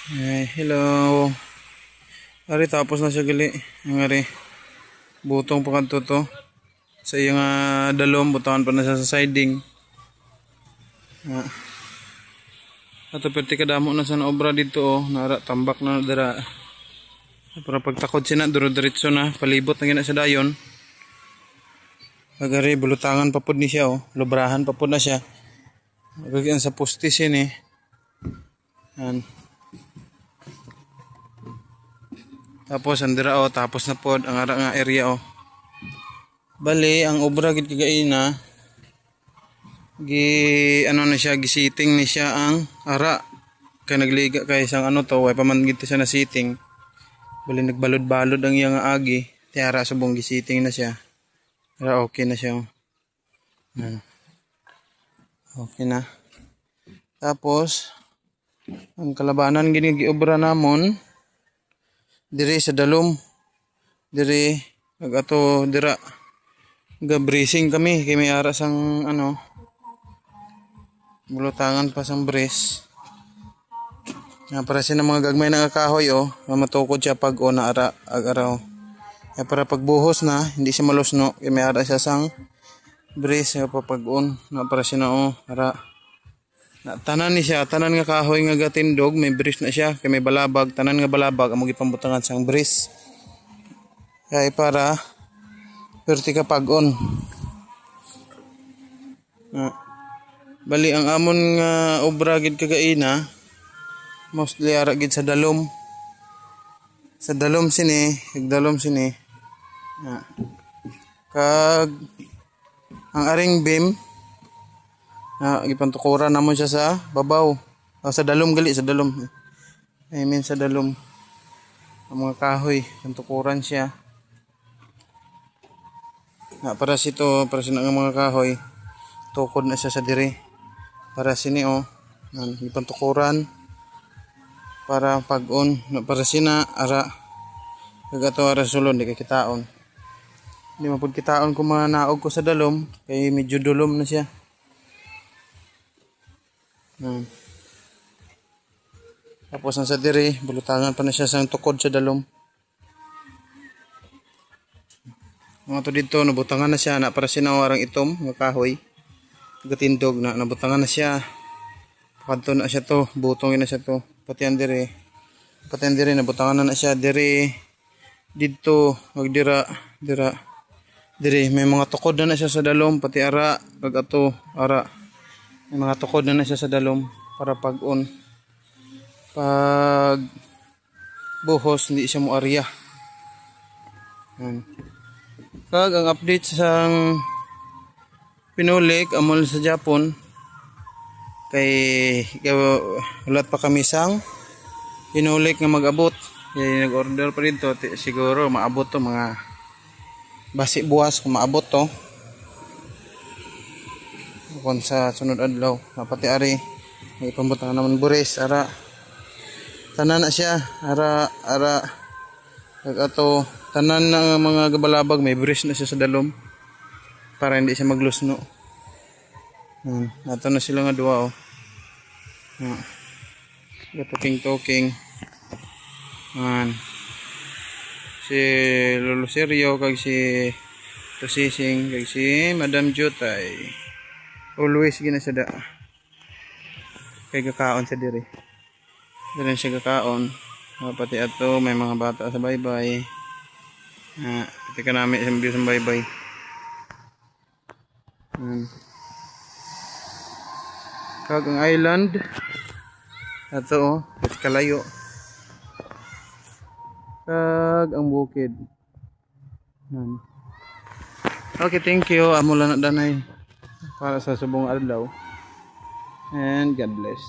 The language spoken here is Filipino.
Hello. Ari tapos na siya gali. Ang ari butong pa kanto to. Sa iyang dalom butangan pa na siya sa siding. Ato perti kadamo na sa obra dito nara tambak na dara. Para pagtakod sina duro-diretso na palibot na gina sa dayon. Agari bulutangan pa pud ni siya lubrahan pa pud na siya. Agagyan sa postis yan Tapos andira tapos na pod ang ara nga area Bali ang obra gid kagaina ano na siya gisiting ni siya ang ara kay nagliga kay isang way pa man gid siya na sitting. Bali nagbalod-balod ang iyang agi, ti ara subong gisiting na siya. Ara okay na siya. Okay na. Tapos ang kalabanan gid giobra namon diri sa dalom. Diri ato dira ga-bracing kami kay may ara sang bulutangan pa sang brace. Para siya ng mga gagmay na kahoy matukod siya pag na ara ag-araw. Para pagbuhos na hindi siya malusno kay may ara siya sang brace papag-on na para siya na ara tanan ni siya, tanan nga kahoy nga gatindog, may brace na siya, kay may balabag, tanan nga balabag amo gipambutangan sang brace. Kay para perti ka pag-on. Bali ang amon nga obra gid kagaina mostly ara gid sa dalom. Sa dalom sini, kag ang aring beam gipantukuran namon siya sa babaw. Sa dalom gali, sa dalom. Sa dalom. Ang mga kahoy, pantukuran siya. Para sito, para sina nga mga kahoy, tukod na siya sa diri. Para sini gipantukuran para pag-on, para sina ara kagato ara sulod di kay kitaon. Hindi mapud kitaon kung manaog ko sa dalom kay medyo dulom na siya. Tapos sa diri bulutangan pa na siya sang tukod sa dalom. Mga to dito nabutangan na siya na para sinawarang itom nga kahoy gatindog na nabutangan na siya. Pakadto na siya to, butong na siya to. Pati ang diri nabutangan na siya diri dito magdira diri may mga tukod na siya sa dalom pati ara pag ato ara may mga tukod na siya sa dalom para pag-on. Pag buhos hindi siya mo area. Kag ang update sang pinulik amol sa Japon kay ulat pa kami sang pinulik nga mag-abot. Kaya nag-order pa dito siguro maabot to mga basi buwas kung maabot to. Kung sa sunod adlaw pati ari may pambutangan naman buris ara tanan na siya ara ato tanan ng mga gabalabag may buris na siya sa dalom para hindi siya maglusno. Nato na sila nga duwa talking si Lolo Sergio kag si Tosising kag si Madam Jutay always gina siya kay kakaon sa diri siya kakaon pati ato may mga bata sa baybay pati ka namin isang view sa baybay kag ang island ato pati kalayo kag ang bukid okay, thank you amo lang na danay para sa subong adlaw and God bless.